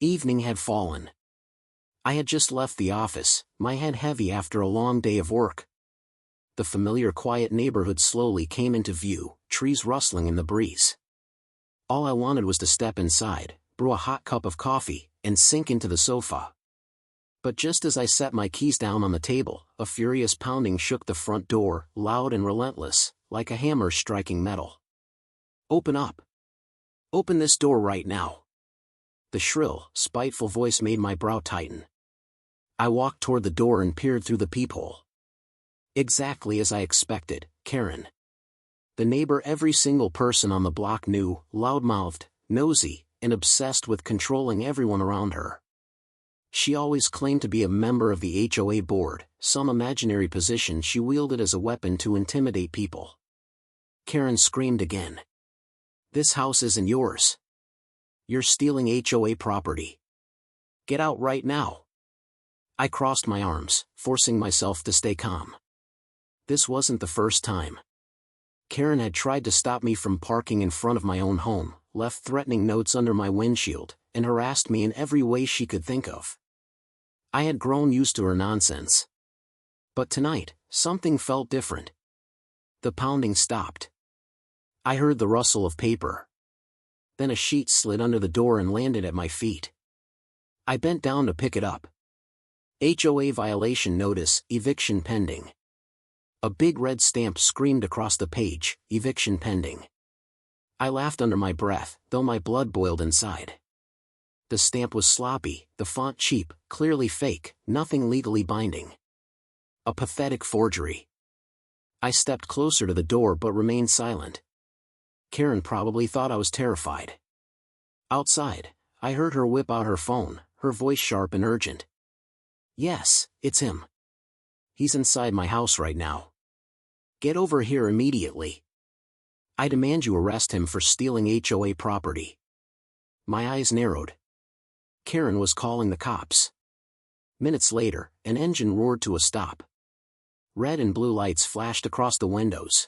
Evening had fallen. I had just left the office, my head heavy after a long day of work. The familiar quiet neighborhood slowly came into view, trees rustling in the breeze. All I wanted was to step inside, brew a hot cup of coffee, and sink into the sofa. But just as I set my keys down on the table, a furious pounding shook the front door, loud and relentless, like a hammer striking metal. "Open up! Open this door right now!" The shrill, spiteful voice made my brow tighten. I walked toward the door and peered through the peephole. Exactly as I expected, Karen. The neighbor every single person on the block knew, loud-mouthed, nosy, and obsessed with controlling everyone around her. She always claimed to be a member of the HOA board, some imaginary position she wielded as a weapon to intimidate people. Karen screamed again. "This house isn't yours. You're stealing HOA property. Get out right now." I crossed my arms, forcing myself to stay calm. This wasn't the first time. Karen had tried to stop me from parking in front of my own home, left threatening notes under my windshield, and harassed me in every way she could think of. I had grown used to her nonsense. But tonight, something felt different. The pounding stopped. I heard the rustle of paper. Then a sheet slid under the door and landed at my feet. I bent down to pick it up. HOA violation notice, eviction pending. A big red stamp screamed across the page, eviction pending. I laughed under my breath, though my blood boiled inside. The stamp was sloppy, the font cheap, clearly fake, nothing legally binding. A pathetic forgery. I stepped closer to the door but remained silent. Karen probably thought I was terrified. Outside, I heard her whip out her phone, her voice sharp and urgent. "Yes, it's him. He's inside my house right now. Get over here immediately. I demand you arrest him for stealing HOA property." My eyes narrowed. Karen was calling the cops. Minutes later, an engine roared to a stop. Red and blue lights flashed across the windows.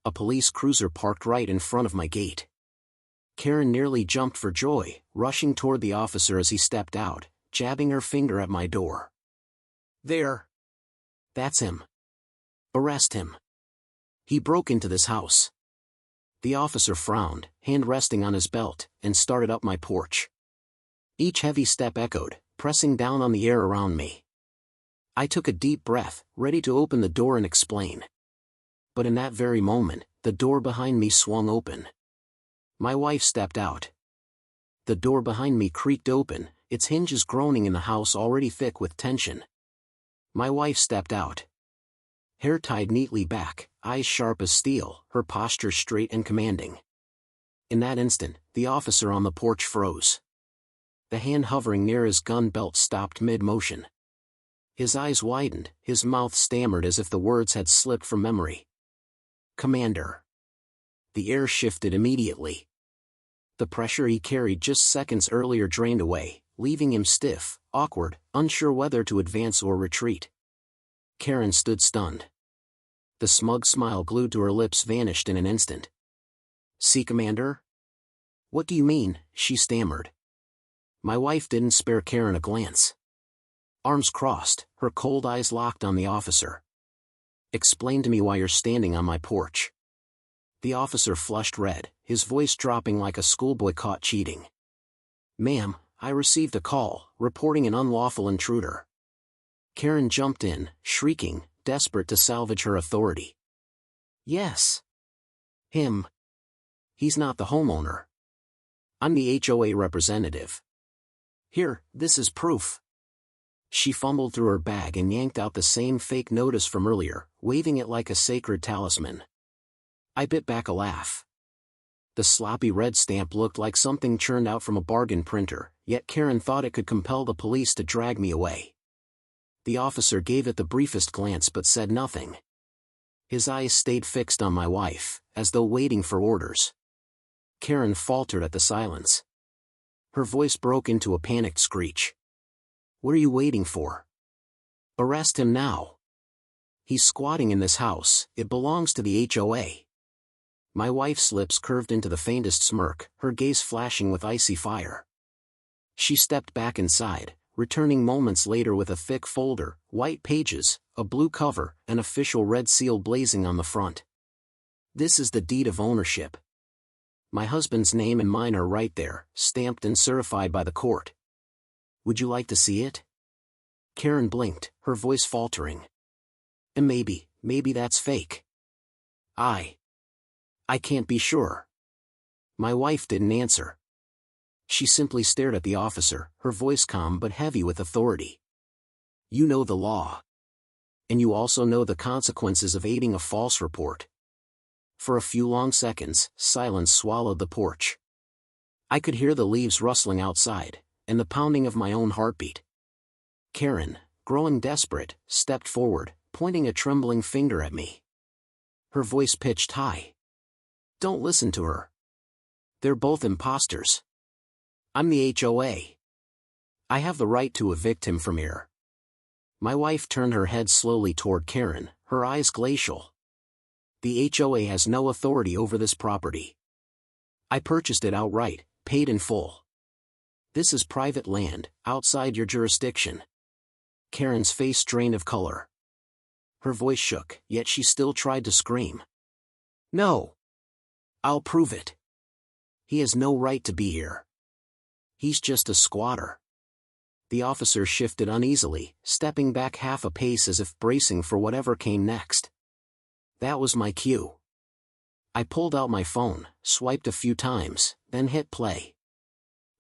A police cruiser parked right in front of my gate. Karen nearly jumped for joy, rushing toward the officer as he stepped out, jabbing her finger at my door. "There. That's him. Arrest him. He broke into this house." The officer frowned, hand resting on his belt, and started up my porch. Each heavy step echoed, pressing down on the air around me. I took a deep breath, ready to open the door and explain. But in that very moment, the door behind me swung open. My wife stepped out. The door behind me creaked open, its hinges groaning in the house already thick with tension. My wife stepped out. Hair tied neatly back, eyes sharp as steel, her posture straight and commanding. In that instant, the officer on the porch froze. The hand hovering near his gun belt stopped mid-motion. His eyes widened, his mouth stammered as if the words had slipped from memory. "Commander." The air shifted immediately. The pressure he carried just seconds earlier drained away, leaving him stiff, awkward, unsure whether to advance or retreat. Karen stood stunned. The smug smile glued to her lips vanished in an instant. "See, Commander?" "What do you mean?" she stammered. My wife didn't spare Karen a glance. Arms crossed, her cold eyes locked on the officer. "Explain to me why you're standing on my porch." The officer flushed red, his voice dropping like a schoolboy caught cheating. "Ma'am, I received a call, reporting an unlawful intruder." Karen jumped in, shrieking, desperate to salvage her authority. "Yes. Him. He's not the homeowner. I'm the HOA representative. Here, this is proof." She fumbled through her bag and yanked out the same fake notice from earlier, waving it like a sacred talisman. I bit back a laugh. The sloppy red stamp looked like something churned out from a bargain printer, yet Karen thought it could compel the police to drag me away. The officer gave it the briefest glance but said nothing. His eyes stayed fixed on my wife, as though waiting for orders. Karen faltered at the silence. Her voice broke into a panicked screech. "What are you waiting for? Arrest him now. He's squatting in this house, it belongs to the HOA." My wife's lips curved into the faintest smirk, her gaze flashing with icy fire. She stepped back inside, returning moments later with a thick folder, white pages, a blue cover, an official red seal blazing on the front. "This is the deed of ownership. My husband's name and mine are right there, stamped and certified by the court. Would you like to see it?" Karen blinked, her voice faltering. "And maybe that's fake. I can't be sure." My wife didn't answer. She simply stared at the officer, her voice calm but heavy with authority. "You know the law. And you also know the consequences of aiding a false report." For a few long seconds, silence swallowed the porch. I could hear the leaves rustling outside, and the pounding of my own heartbeat. Karen, growing desperate, stepped forward, pointing a trembling finger at me. Her voice pitched high. "Don't listen to her. They're both imposters. I'm the HOA. I have the right to evict him from here." My wife turned her head slowly toward Karen, her eyes glacial. "The HOA has no authority over this property. I purchased it outright, paid in full. This is private land, outside your jurisdiction." Karen's face drained of color. Her voice shook, yet she still tried to scream. "No. I'll prove it. He has no right to be here. He's just a squatter." The officer shifted uneasily, stepping back half a pace as if bracing for whatever came next. That was my cue. I pulled out my phone, swiped a few times, then hit play.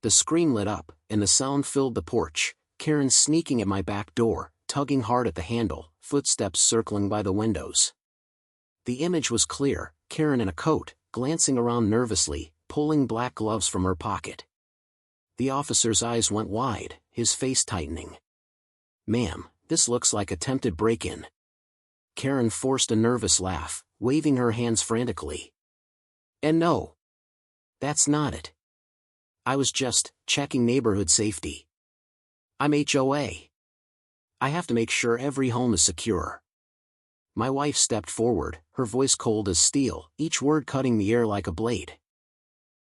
The screen lit up, and the sound filled the porch, Karen sneaking at my back door, tugging hard at the handle, footsteps circling by the windows. The image was clear, Karen in a coat, glancing around nervously, pulling black gloves from her pocket. The officer's eyes went wide, his face tightening. "Ma'am, this looks like attempted break-in." Karen forced a nervous laugh, waving her hands frantically. "And no. That's not it. I was just checking neighborhood safety. I'm HOA. I have to make sure every home is secure." My wife stepped forward, her voice cold as steel, each word cutting the air like a blade.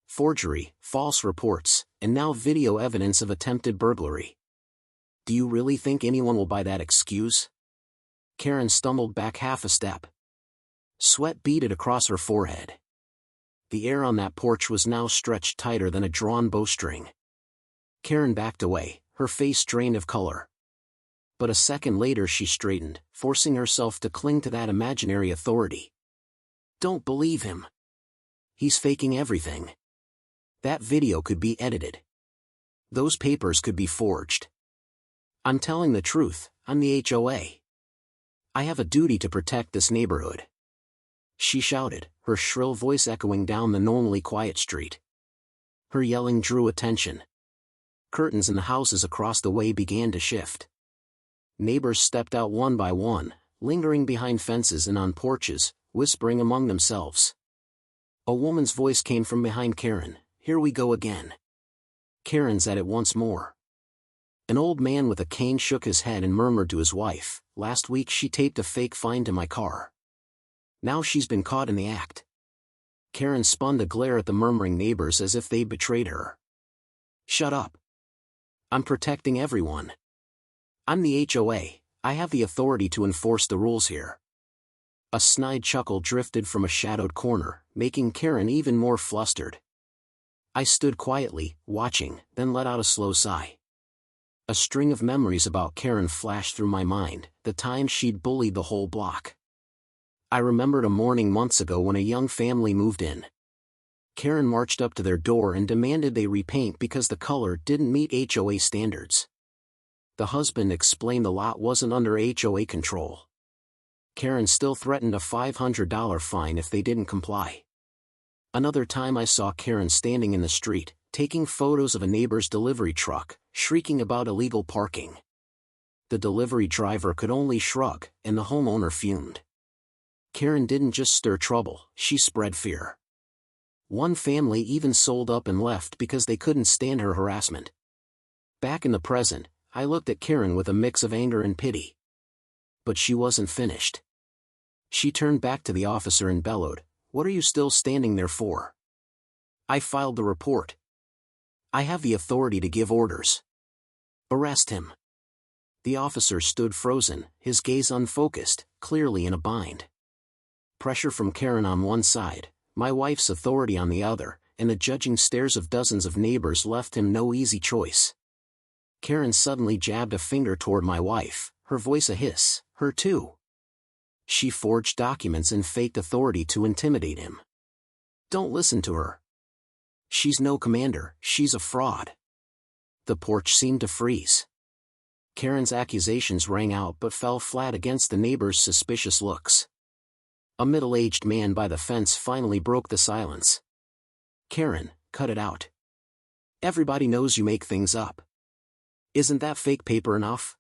"Forgery, false reports, and now video evidence of attempted burglary. Do you really think anyone will buy that excuse?" Karen stumbled back half a step. Sweat beaded across her forehead. The air on that porch was now stretched tighter than a drawn bowstring. Karen backed away, her face drained of color. But a second later she straightened, forcing herself to cling to that imaginary authority. "Don't believe him. He's faking everything. That video could be edited. Those papers could be forged. I'm telling the truth, I'm the HOA. I have a duty to protect this neighborhood." She shouted, her shrill voice echoing down the normally quiet street. Her yelling drew attention. Curtains in the houses across the way began to shift. Neighbors stepped out one by one, lingering behind fences and on porches, whispering among themselves. A woman's voice came from behind Karen. "Here we go again." Karen's at it once more. An old man with a cane shook his head and murmured to his wife, "Last week she taped a fake fine to my car. Now she's been caught in the act." Karen spun to glare at the murmuring neighbors as if they'd betrayed her. "Shut up. I'm protecting everyone. I'm the HOA, I have the authority to enforce the rules here." A snide chuckle drifted from a shadowed corner, making Karen even more flustered. I stood quietly, watching, then let out a slow sigh. A string of memories about Karen flashed through my mind, the time she'd bullied the whole block. I remembered a morning months ago when a young family moved in. Karen marched up to their door and demanded they repaint because the color didn't meet HOA standards. The husband explained the lot wasn't under HOA control. Karen still threatened a $500 fine if they didn't comply. Another time I saw Karen standing in the street, taking photos of a neighbor's delivery truck, shrieking about illegal parking. The delivery driver could only shrug, and the homeowner fumed. Karen didn't just stir trouble, she spread fear. One family even sold up and left because they couldn't stand her harassment. Back in the present, I looked at Karen with a mix of anger and pity. But she wasn't finished. She turned back to the officer and bellowed, "What are you still standing there for?" "I filed the report. I have the authority to give orders. Arrest him. The officer stood frozen, his gaze unfocused, clearly in a bind. Pressure from Karen on one side, my wife's authority on the other, and the judging stares of dozens of neighbors left him no easy choice. Karen suddenly jabbed a finger toward my wife, her voice a hiss, her too. She forged documents and faked authority to intimidate him. Don't listen to her. She's no commander, she's a fraud. The porch seemed to freeze. Karen's accusations rang out but fell flat against the neighbors' suspicious looks. A middle-aged man by the fence finally broke the silence. Karen, cut it out. Everybody knows you make things up. Isn't that fake paper enough?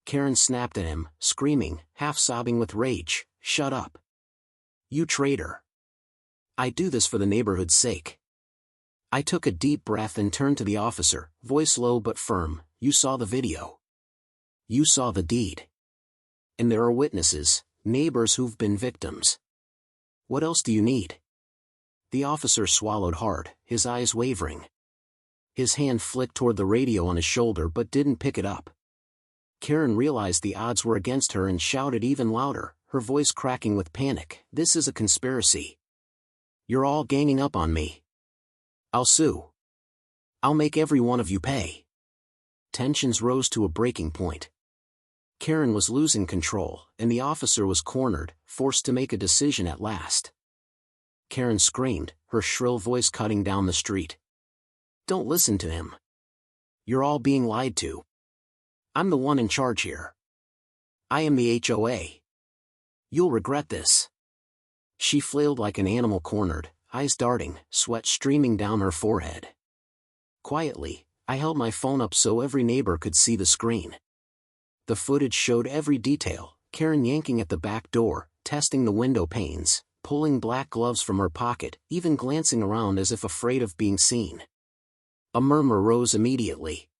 Karen snapped at him, screaming, half sobbing with rage, shut up. You traitor. I do this for the neighborhood's sake. I took a deep breath and turned to the officer, voice low but firm. You saw the video. You saw the deed. And there are witnesses, neighbors who've been victims. What else do you need? The officer swallowed hard, his eyes wavering. His hand flicked toward the radio on his shoulder but didn't pick it up. Karen realized the odds were against her and shouted even louder, her voice cracking with panic. This is a conspiracy. You're all ganging up on me. I'll sue. I'll make every one of you pay. Tensions rose to a breaking point. Karen was losing control, and the officer was cornered, forced to make a decision at last. Karen screamed, her shrill voice cutting down the street. Don't listen to him. You're all being lied to. I'm the one in charge here. I am the HOA. You'll regret this. She flailed like an animal cornered, eyes darting, sweat streaming down her forehead. Quietly, I held my phone up so every neighbor could see the screen. The footage showed every detail, Karen yanking at the back door, testing the window panes, pulling black gloves from her pocket, even glancing around as if afraid of being seen. A murmur rose immediately.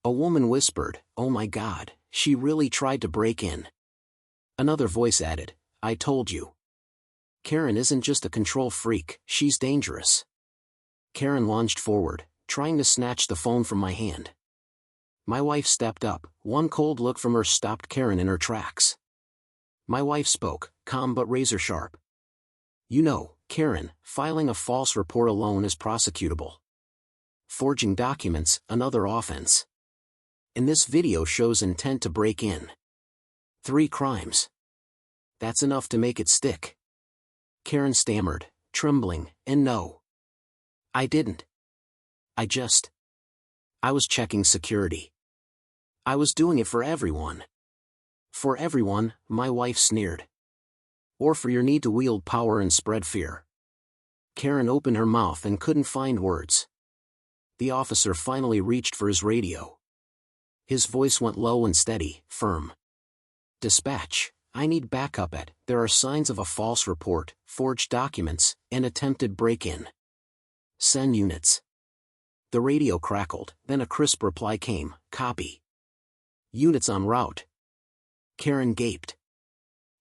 A woman whispered, "Oh my God, she really tried to break in." Another voice added, "I told you. Karen isn't just a control freak, she's dangerous." Karen lunged forward, trying to snatch the phone from my hand. My wife stepped up, one cold look from her stopped Karen in her tracks. My wife spoke, calm but razor sharp. "You know, Karen, filing a false report alone is prosecutable. Forging documents, another offense. And this video shows intent to break in. 3 crimes. That's enough to make it stick." Karen stammered, trembling, "And no. I didn't. I was checking security. I was doing it for everyone." "For everyone," my wife sneered. "Or for your need to wield power and spread fear." Karen opened her mouth and couldn't find words. The officer finally reached for his radio. His voice went low and steady, firm. "Dispatch, I need backup there are signs of a false report, forged documents, and attempted break-in. Send units." The radio crackled, then a crisp reply came, "Copy. Units en route." Karen gaped.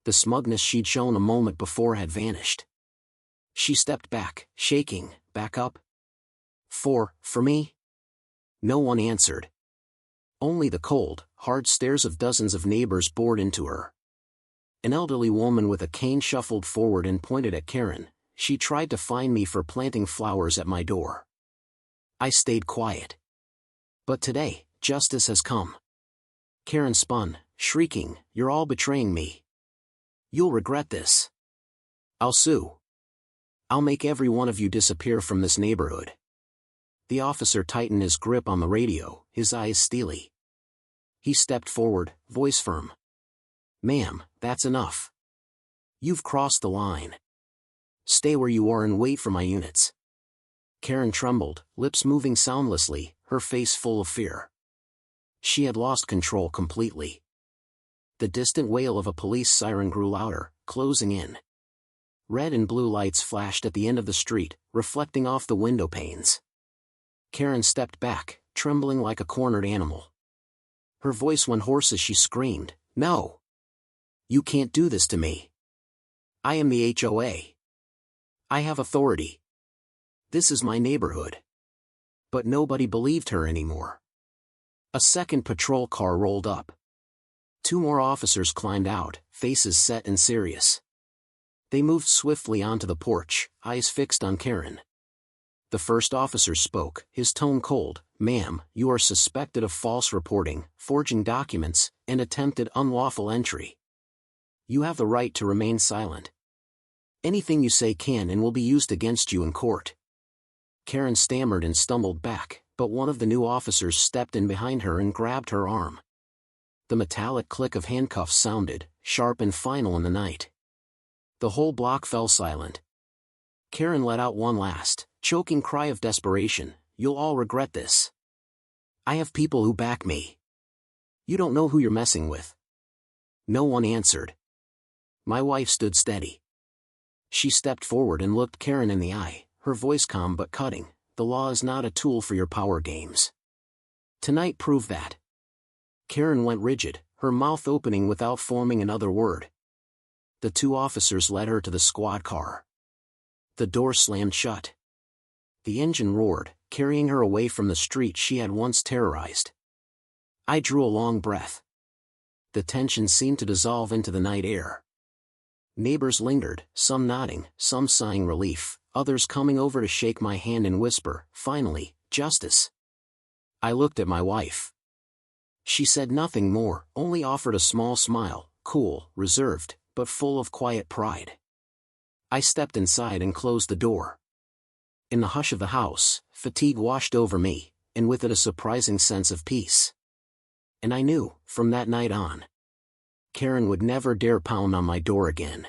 The smugness she'd shown a moment before had vanished. She stepped back, shaking. "Back up? For me?" No one answered. Only the cold, hard stares of dozens of neighbors bored into her. An elderly woman with a cane shuffled forward and pointed at Karen. She tried to fine me for planting flowers at my door. I stayed quiet. But today, justice has come. Karen spun, shrieking, "You're all betraying me. You'll regret this. I'll sue. I'll make every one of you disappear from this neighborhood." The officer tightened his grip on the radio, his eyes steely. He stepped forward, voice firm. "Ma'am, that's enough. You've crossed the line. Stay where you are and wait for my units." Karen trembled, lips moving soundlessly, her face full of fear. She had lost control completely. The distant wail of a police siren grew louder, closing in. Red and blue lights flashed at the end of the street, reflecting off the window panes. Karen stepped back, trembling like a cornered animal. Her voice went hoarse as she screamed, "No! You can't do this to me. I am the HOA. I have authority. This is my neighborhood." But nobody believed her anymore. A second patrol car rolled up. 2 more officers climbed out, faces set and serious. They moved swiftly onto the porch, eyes fixed on Karen. The first officer spoke, his tone cold. "Ma'am, you are suspected of false reporting, forging documents, and attempted unlawful entry. You have the right to remain silent. Anything you say can and will be used against you in court." Karen stammered and stumbled back, but one of the new officers stepped in behind her and grabbed her arm. The metallic click of handcuffs sounded, sharp and final in the night. The whole block fell silent. Karen let out one last, choking cry of desperation. "You'll all regret this. I have people who back me. You don't know who you're messing with." No one answered. My wife stood steady. She stepped forward and looked Karen in the eye, her voice calm but cutting. "The law is not a tool for your power games. Tonight proved that." Karen went rigid, her mouth opening without forming another word. The 2 officers led her to the squad car. The door slammed shut. The engine roared, carrying her away from the street she had once terrorized. I drew a long breath. The tension seemed to dissolve into the night air. Neighbors lingered, some nodding, some sighing relief, others coming over to shake my hand and whisper, "Finally, justice." I looked at my wife. She said nothing more, only offered a small smile, cool, reserved, but full of quiet pride. I stepped inside and closed the door. In the hush of the house, fatigue washed over me, and with it a surprising sense of peace. And I knew, from that night on, Karen would never dare pound on my door again.